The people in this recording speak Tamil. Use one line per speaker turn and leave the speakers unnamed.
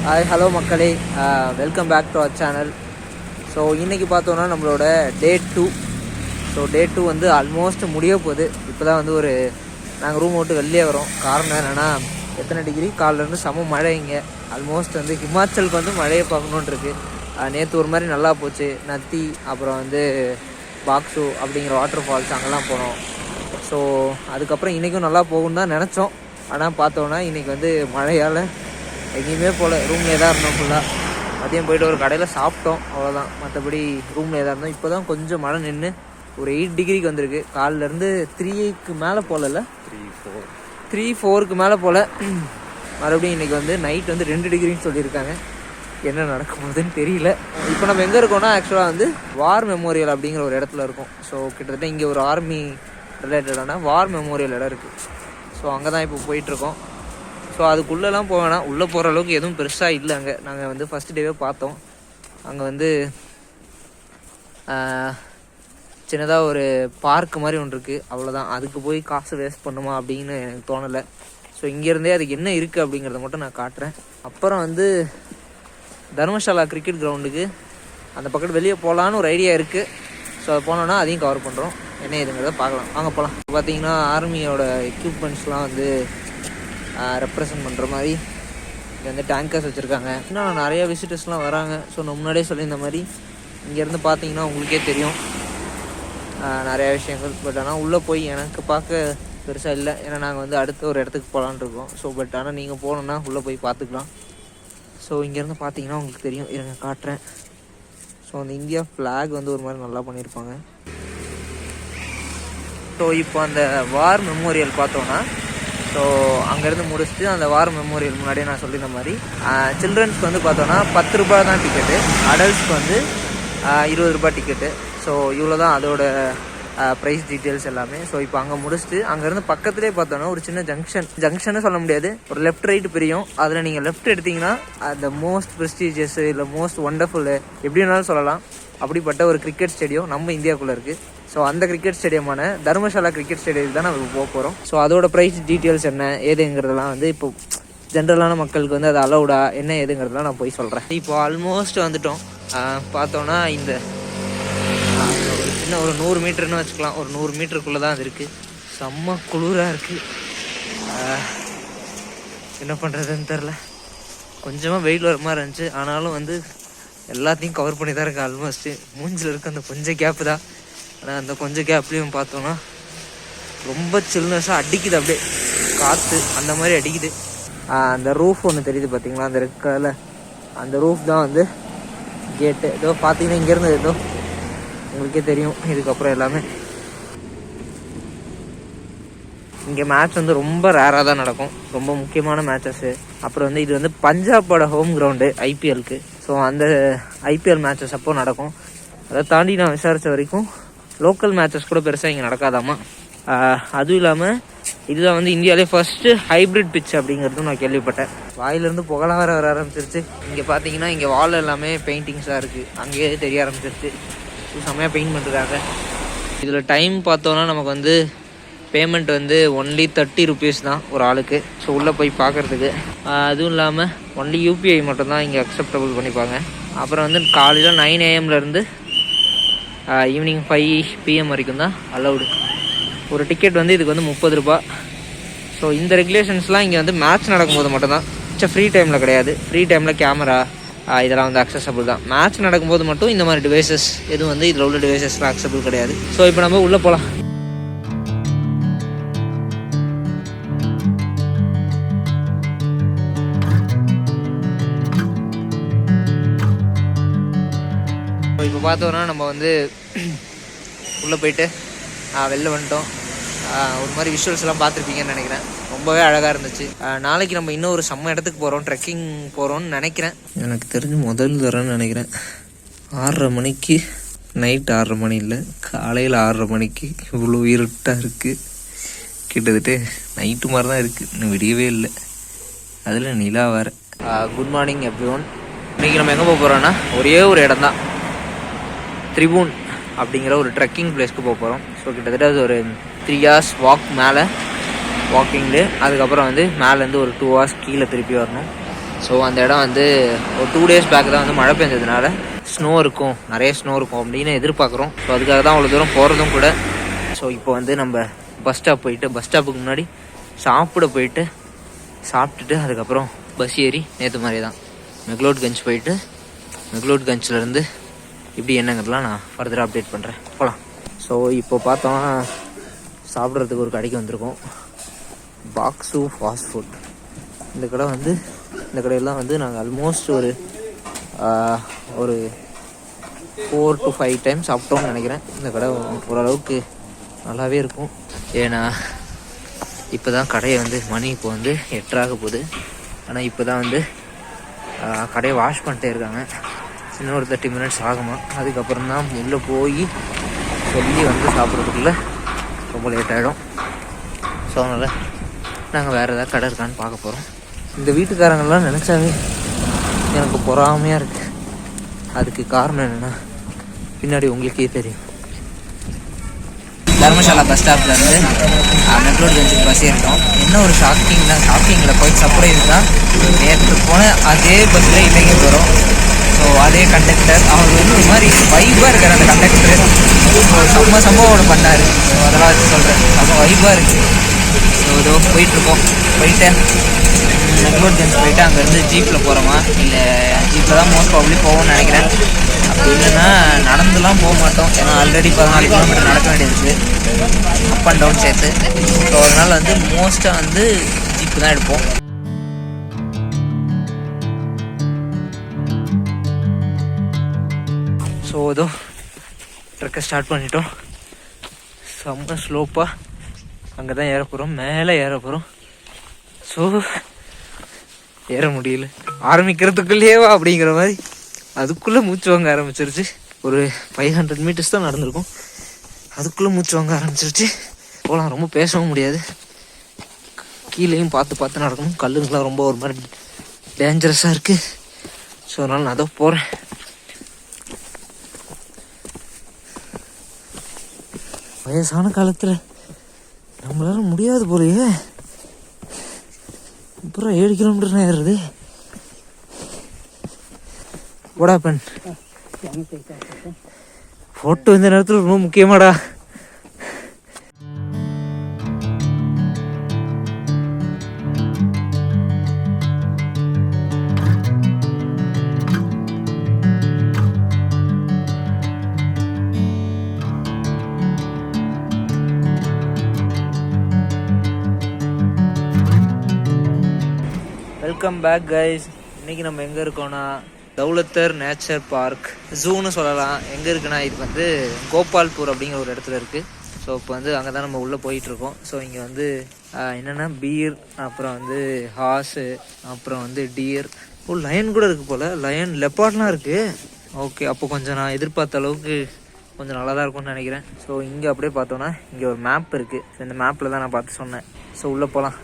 ஹலோ மக்களே, welcome back to our channel. So இன்றைக்கி பார்த்தோன்னா நம்மளோட டே 2. ஸோ டே 2 வந்து ஆல்மோஸ்ட் முடிய போகுது. இப்போ தான் வந்து நாங்கள் ரூம் விட்டு வெளியே வரோம். காரணம் என்னென்னா, எத்தனை டிகிரி காலிலேருந்து செம மழை. இங்கே ஆல்மோஸ்ட் வந்து ஹிமாச்சலுக்கு வந்து மழையை பார்க்கணுன்னு இருக்குது. நேற்று ஒரு மாதிரி நல்லா போச்சு. நத்தி, அப்புறம் வந்து பாக்ஸு அப்படிங்கிற வாட்டர் ஃபால்ஸ் அங்கெல்லாம் போனோம். ஸோ அதுக்கப்புறம் இன்றைக்கும் நல்லா போகும்னு தான் நினச்சோம். ஆனால் பார்த்தோன்னா இன்றைக்கி வந்து மழையால் எங்கேயுமே போகல. ரூமில் தான் இருந்தோம் ஃபுல்லாக. மதியம் போய்ட்டு ஒரு கடையில் சாப்பிட்டோம், அவ்வளோதான். மற்றபடி ரூமில் தான் இருந்தோம். இப்போ தான் கொஞ்சம் மழை நின்று ஒரு 8 டிகிரிக்கு வந்திருக்கு. காலிலேருந்து 3க்கு மேலே போகல, 3-4க்கு மேலே போகல. மறுபடியும் இன்றைக்கி வந்து நைட் வந்து 2 டிகிரின்னு சொல்லியிருக்காங்க. என்ன நடக்கும் போதுன்னு தெரியல. இப்போ நம்ம எங்கே இருக்கோம்னா, ஆக்சுவலாக வந்து வார் மெமோரியல் அப்படிங்கிற ஒரு இடத்துல இருக்கும். ஸோ கிட்டத்தட்ட இங்கே ஒரு ஆர்மி ரிலேட்டடான வார் மெமோரியல் இடம் இருக்குது. ஸோ அங்கே தான் இப்போ போயிட்டுருக்கோம். ஸோ அதுக்குள்ளெல்லாம் போவேனா, உள்ளே போகிற அளவுக்கு எதுவும் பெருசாக இல்லை. அங்கே நாங்கள் வந்து ஃபஸ்ட் டேவே பார்த்தோம். அங்கே வந்து சின்னதாக ஒரு பார்க் மாதிரி ஒன்று இருக்குது, அவ்வளோதான். அதுக்கு போய் காசு வேஸ்ட் பண்ணுமா அப்படின்னு எனக்கு தோணலை. ஸோ இங்கேருந்தே அதுக்கு என்ன இருக்குது அப்படிங்கிறத மட்டும் நான் காட்டுறேன். அப்புறம் வந்து தர்மசாலா கிரிக்கெட் கிரவுண்டுக்கு அந்த பக்கத்து வெளியே போகலான்னு ஒரு ஐடியா இருக்குது. ஸோ அது போனோன்னா அதையும் கவர் பண்ணுறோம். என்ன இதுங்கிறத பார்க்கலாம், வாங்க போகலாம். பார்த்தீங்கன்னா ஆர்மியோட எக்யூப்மெண்ட்ஸ்லாம் வந்து ரெப்ரசன்ட் பண்ணுற மாதிரி இங்கே வந்து டேங்கர்ஸ் வச்சுருக்காங்க. இன்னும் நிறையா விசிட்டர்ஸ்லாம் வராங்க. ஸோ நான் முன்னாடியே சொல்லியிருந்த மாதிரி இங்கேருந்து பார்த்தீங்கன்னா உங்களுக்கே தெரியும் நிறையா விஷயங்கள். பட் ஆனால் உள்ளே போய் எனக்கு பார்க்க பெருசாக இல்லை. ஏன்னா நாங்கள் வந்து அடுத்த ஒரு இடத்துக்கு போகலான்னு இருக்கோம். ஸோ பட் ஆனால் நீங்கள் போகணுன்னா உள்ளே போய் பார்த்துக்கலாம். ஸோ இங்கேருந்து பார்த்தீங்கன்னா உங்களுக்கு தெரியும், இருங்க காட்டுறேன். ஸோ அந்த இந்தியா ஃப்ளாக் வந்து ஒரு மாதிரி நல்லா பண்ணியிருப்பாங்க. ஸோ இப்போ அந்த வார் மெமோரியல் பார்த்தோன்னா, ஸோ அங்கேருந்து முடிச்சுட்டு அந்த வார் மெமோரியல் முன்னாடியே நான் சொல்லியிருந்த மாதிரி சில்ட்ரன்ஸ்க்கு வந்து பார்த்தோன்னா 10 ரூபா தான் டிக்கெட்டு, அடல்ட்ஸ்க்கு வந்து 20 ரூபா டிக்கெட்டு. ஸோ இவ்வளோ தான் அதோட ப்ரைஸ் டீட்டெயில்ஸ் எல்லாமே. ஸோ இப்போ அங்கே முடிச்சுட்டு அங்கேருந்து பக்கத்துலேயே பார்த்தோன்னா ஒரு சின்ன ஜங்ஷன்னு சொல்ல முடியாது, ஒரு லெஃப்ட் ரைட்டு பிரியும். அதில் நீங்கள் லெஃப்ட் எடுத்திங்கன்னா அந்த மோஸ்ட் ப்ரெஸ்டீஜியஸ் இல்லை மோஸ்ட் ஒண்டர்ஃபுல்லு எப்படி வேணாலும் சொல்லலாம், அப்படிப்பட்ட ஒரு கிரிக்கெட் ஸ்டேடியம் நம்ம இந்தியாவுக்குள்ளே இருக்குது. ஸோ அந்த கிரிக்கெட் ஸ்டேடியமான தர்மசாலா கிரிக்கெட் ஸ்டேடியத்துக்கு தான் நம்ம போக போகிறோம். ஸோ அதோட ப்ரைஸ் டீட்டெயில்ஸ் என்ன ஏதுங்கிறதெல்லாம் வந்து இப்போ ஜென்ரலான மக்களுக்கு வந்து அது அலௌடா என்ன ஏதுங்கிறதுலாம் நான் போய் சொல்கிறேன். இப்போ ஆல்மோஸ்ட் வந்துட்டோம். பார்த்தோன்னா இந்த இன்னும் ஒரு 100 மீட்டர்னு வச்சுக்கலாம். ஒரு 100 மீட்டருக்குள்ளே தான் அது இருக்குது. செம்ம குளிராக இருக்குது. என்ன பண்ணுறதுன்னு தெரில. கொஞ்சமாக வெயில் வர மாதிரி இருந்துச்சு. ஆனாலும் வந்து எல்லாத்தையும் கவர் பண்ணி தான் இருக்குது. ஆல்மோஸ்ட்டு மூஞ்சில் இருக்க அந்த கொஞ்சம் கேப்பு தான். ஆனால் அந்த கொஞ்சம் கேப்லேயும் பார்த்தோன்னா ரொம்ப சில்னஸாக அடிக்குது, அப்படியே காற்று அந்த மாதிரி அடிக்குது. அந்த ரூஃப் ஒன்று தெரியுது பார்த்தீங்களா, அந்த ரெட் கலரில் அந்த ரூஃப் தான் வந்து கேட்டு. ஏதோ பார்த்தீங்கன்னா இங்கேருந்து ஏதோ உங்களுக்கே தெரியும். இதுக்கப்புறம் எல்லாமே இங்கே மேட்ச் வந்து ரொம்ப ரேராக தான் நடக்கும், ரொம்ப முக்கியமான மேட்சஸ்ஸு. அப்புறம் வந்து இது வந்து பஞ்சாபோட ஹோம் கிரவுண்டு ஐபிஎல்க்கு. ஸோ அந்த ஐபிஎல் மேட்சஸ் அப்போ நடக்கும். அதை தாண்டி நான் விசாரித்த வரைக்கும் லோக்கல் மேட்சஸ் கூட பெருசாக இங்கே நடக்காதாமா. அதுவும் இல்லாமல் இதுதான் வந்து இந்தியாவிலே ஃபஸ்ட்டு ஹைப்ரிட் பிட்ச் அப்படிங்கிறதும் நான் கேள்விப்பட்டேன். வாயிலேருந்து புகழாக வர ஆரம்பிச்சிருச்சு. இங்கே பார்த்தீங்கன்னா இங்கே வால் எல்லாமே பெயிண்டிங்ஸாக இருக்குது, அங்கேயே தெரிய ஆரம்பிச்சிருச்சு. செம்மையாக பெயிண்ட் பண்ணுறாங்க. இதில் டைம் பார்த்தோன்னா நமக்கு வந்து பேமெண்ட் வந்து ஒன்லி 30 ருபீஸ் தான் ஒரு ஆளுக்கு. ஸோ உள்ளே போய் பார்க்குறதுக்கு. அதுவும் இல்லாமல் ஒன்லி யூபிஐ மட்டும்தான் இங்கே அக்செப்டபுள் பண்ணிப்பாங்க. அப்புறம் வந்து காலையில் 9 AM ஈவினிங் 5 PM வரைக்கும் தான் அலௌடு. ஒரு டிக்கெட் வந்து இதுக்கு வந்து 30 ரூபா. ஸோ இந்த ரெகுலேஷன்ஸ்லாம் இங்கே வந்து மேட்ச் நடக்கும்போது மட்டும்தான், ஃப்ரீ டைமில் கிடையாது. ஃப்ரீ டைமில் கேமரா இதெல்லாம் வந்து அக்சசபிள் தான். மேட்ச் நடக்கும்போது மட்டும் இந்த மாதிரி டிவைசஸ் எதுவும் வந்து இதில் உள்ள டிவைசஸ்லாம் அக்சசபிள் கிடையாது. ஸோ இப்போ நம்ம உள்ளே போகலாம். இப்போ பார்த்தோன்னா நம்ம வந்து உள்ளே போயிட்டு வெளில வந்துட்டோம். ஒரு மாதிரி விஷுவல்ஸ்லாம் பார்த்துருப்பீங்கன்னு நினைக்கிறேன். ரொம்பவே அழகாக இருந்துச்சு. நாளைக்கு நம்ம இன்னும் ஒரு செம்ம இடத்துக்கு போகிறோம், ட்ரெக்கிங் போகிறோன்னு நினைக்கிறேன். எனக்கு தெரிஞ்சு முதல் தரேன்னு நினைக்கிறேன். 6:30 மணிக்கு, நைட் 6:30 மணி இல்லை, காலையில் 6:30 மணிக்கு இவ்வளோ இருட்டாக இருக்குது. கிட்டத்தட்ட நைட்டு மாதிரி தான் இருக்குது, இன்னும் விடியவே இல்லை. அதில் நிலா வேறு. Good morning everyone. இன்றைக்கி நம்ம எங்கே போக போகிறோன்னா ஒரே ஒரு இடம் தான், திரிபூன் அப்படிங்கிற ஒரு ட்ரெக்கிங் பிளேஸ்க்கு போக போகிறோம். ஸோ கிட்டத்தட்ட அது ஒரு 3 hours வாக் மேலே வாக்கிங்கு. அதுக்கப்புறம் வந்து மேலேருந்து ஒரு 2 hours கீழே திருப்பி வரணும். ஸோ ஸோ அந்த இடம் வந்து ஒரு 2 days பேக் தான் வந்து மழை பெஞ்சதுனால ஸ்னோ இருக்கும், நிறைய ஸ்னோ இருக்கும் அப்படின்னு எதிர்பார்க்குறோம். ஸோ அதுக்காக தான் அவ்வளோ தூரம் போகிறதும் கூட. ஸோ இப்போ வந்து நம்ம பஸ் ஸ்டாப் போயிட்டு, பஸ் ஸ்டாப்புக்கு முன்னாடி சாப்பிட போயிட்டு சாப்பிட்டுட்டு அதுக்கப்புறம் பஸ் ஏறி நேற்று மாதிரி தான் மெக்லோட்கஞ்ச் போயிட்டு மெக்லோட்கஞ்சிலேருந்து இப்படி என்னங்கிறதுலாம் நான் ஃபர்தராக அப்டேட் பண்ணுறேன். போகலாம். ஸோ இப்போ பார்த்தோன்னா சாப்பிட்றதுக்கு ஒரு கடைக்கு வந்திருக்கோம். Box fast food. இந்த கடை வந்து இந்த கடையெல்லாம் வந்து நாங்கள் ஆல்மோஸ்ட் ஒரு 4 to 5 டைம்ஸ் சாப்பிட்டோம்னு நினைக்கிறேன். இந்த கடை ஓரளவுக்கு நல்லாவே இருக்கும். ஏன்னா இப்போ தான் கடையை வந்து மணி இப்போ வந்து 8 போகுது. ஆனால் இப்போ தான் வந்து கடையை வாஷ் பண்ணிட்டே இருக்காங்க. இன்னொரு 30 minutes ஆகுமா. அதுக்கப்புறம் தான் உள்ளே போய் சொல்லி வந்து சாப்பிட்றதுக்குள்ளே ரொம்ப லேட் ஆகிடும். ஸோ அதனால் நாங்கள் வேறு ஏதாவது கடை இருக்கான்னு பார்க்க போகிறோம். இந்த வீட்டுக்காரங்கள்லாம் நினச்சாவே எனக்கு பொறாமையாக இருக்குது. அதுக்கு காரணம் என்னென்னா பின்னாடி உங்களுக்கே தெரியும். தர்மசாலா பஸ் ஸ்டாப்லேருந்து மெக்லோட்கஞ்சுக்கு பஸ் ஏறிட்டோம். என்ன ஒரு ஷாக்கிங்கில் போய் சர்ப்ரைஸ் தான், நேற்று போன அதே பஸ்ஸில் இன்றைக்கி போகிறோம். ஸோ அதே கண்டக்டர் அவர் வந்து ஒரு மாதிரி வைப்பாக இருக்கார். அந்த கண்டக்டர் ஒரு சம்பவம் பண்ணார். ஸோ அதெல்லாம் வச்சு சொல்கிறேன், செம்ம வைப்பாக இருக்குது. ஸோ இதோ போயிட்டுருக்கோம். போயிட்டு மெக்லோட்கஞ்ச் போயிட்டு அங்கேருந்து ஜீப்பில் போகிறோமா, இல்லை ஜீப்பில் தான் மோஸ்ட் ப்ராபப்ளி போவோம்னு நினைக்கிறேன். அப்படி இல்லைன்னா நடந்துலாம் போக மாட்டோம். ஏன்னா ஆல்ரெடி 14 கிலோமீட்டர் நடக்க வேண்டியது அப் அண்ட் டவுன் சேர்த்து. ஸோ அதனால் வந்து மோஸ்ட்டாக வந்து ஜீப்பு தான் எடுப்போம். ஸோ இதோ ட்ரெக்கை ஸ்டார்ட் பண்ணிட்டோம். செம்ம ஸ்லோப்பாக அங்கே தான் ஏற போகிறோம், மேலே ஏற போகிறோம். ஸோ ஏற முடியல, ஆரம்பிக்கிறதுக்குள்ளேயேவா அப்படிங்கிற மாதிரி அதுக்குள்ளே மூச்சு வாங்க ஆரம்பிச்சிருச்சு. ஒரு 500 meters தான் நடந்திருக்கும், அதுக்குள்ளே மூச்சு வாங்க ஆரம்பிச்சிருச்சு. போகலாம், ரொம்ப பேசவும் முடியாது. கீழேயும் பார்த்து நடக்கணும். கல்லுங்கெலாம் ரொம்ப ஒரு மாதிரி டேஞ்சரஸாக இருக்குது. ஸோ அதனால் நான் அதோ போகிறேன். வயசான காலத்தில் நம்மளால முடியாது போலையே. அப்புறம் 7 கிலோமீட்டர் ஏறுறது. ஓடாப்பன் ஃபோட்டோ இந்த நேரத்தில் ரொம்ப முக்கியமாடா. Welcome back guys. இன்றைக்கி நம்ம எங்கே இருக்கோன்னா தௌலத்தர் நேச்சர் பார்க் ஜூன்னு சொல்லலாம். எங்கே இருக்குன்னா இது வந்து கோபால்பூர் அப்படிங்கிற ஒரு இடத்துல இருக்குது. ஸோ இப்போ வந்து அங்கே தான் நம்ம உள்ளே போயிட்டுருக்கோம். ஸோ இங்கே வந்து என்னென்னா பீர், அப்புறம் வந்து ஹார்ஸு, அப்புறம் வந்து டியர், லயன் கூட இருக்குது போல். லயன், லெப்பார்ட்லாம் இருக்குது. ஓகே, அப்போ கொஞ்சம் நான் எதிர்பார்த்த அளவுக்கு கொஞ்சம் நல்லா தான் இருக்கும்னு நினைக்கிறேன். ஸோ இங்கே அப்படியே பார்த்தோன்னா இங்கே ஒரு மேப் இருக்குது. ஸோ இந்த மேப்பில் தான் நான் பார்த்து சொன்னேன். ஸோ உள்ளே போகலாம்.